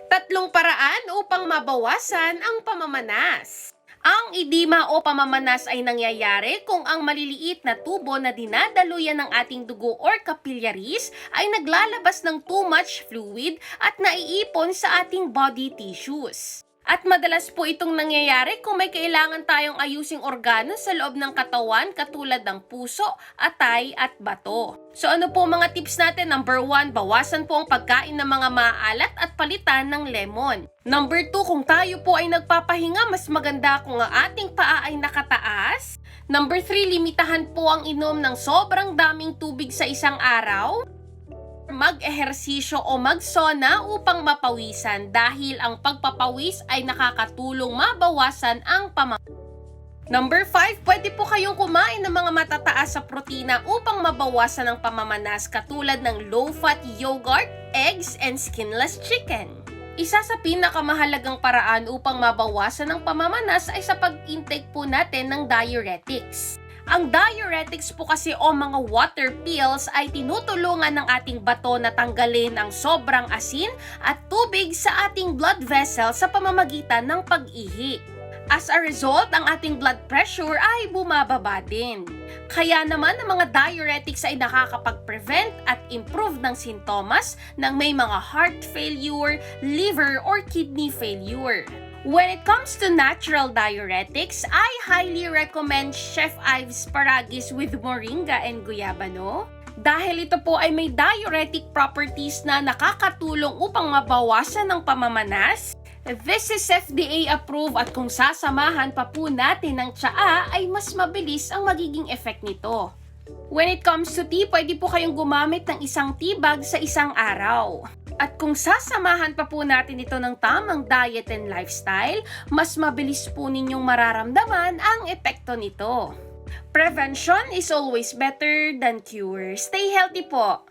Tatlong paraan upang mabawasan ang pamamanas. Ang edema o pamamanas ay nangyayari kung ang maliliit na tubo na dinadaluyan ng ating dugo or capillaries ay naglalabas ng too much fluid at naiipon sa ating body tissues. At madalas po itong nangyayari kung may kailangan tayong ayusing organo sa loob ng katawan katulad ng puso, atay at bato. So ano po mga tips natin? Number 1, bawasan po ang pagkain ng mga maalat at palitan ng lemon. Number 2, kung tayo po ay nagpapahinga, mas maganda kung ang ating paa ay nakataas. Number 3, limitahan po ang inom ng sobrang daming tubig sa isang araw. Mag-ehersisyo o mag-sauna upang mapawisan dahil ang pagpapawis ay nakakatulong mabawasan ang pamamanas. Number 5, pwede po kayong kumain ng mga matataas sa protina upang mabawasan ang pamamanas katulad ng low-fat yogurt, eggs, and skinless chicken. Isa sa pinakamahalagang paraan upang mabawasan ang pamamanas ay sa pag-intake po natin ng diuretics. Ang diuretics po kasi o mga water pills ay tinutulungan ng ating bato na tanggalin ang sobrang asin at tubig sa ating blood vessel sa pamamagitan ng pag-ihi. As a result, ang ating blood pressure ay bumababa din. Kaya naman ang mga diuretics ay nakakapag-prevent at improve ng sintomas ng may mga heart failure, liver or kidney failure. When it comes to natural diuretics, I highly recommend Chef Ives Sparagis with moringa and guyabano. Dahil ito po ay may diuretic properties na nakakatulong upang mabawasan ang pamamanas. This is FDA approved at kung sasamahan pa po natin ng tsaa ay mas mabilis ang magiging effect nito. When it comes to tea, pwede po kayong gumamit ng isang tea bag sa isang araw. At kung sasamahan pa po natin ito ng tamang diet and lifestyle, mas mabilis po ninyong mararamdaman ang epekto nito. Prevention is always better than cure. Stay healthy po!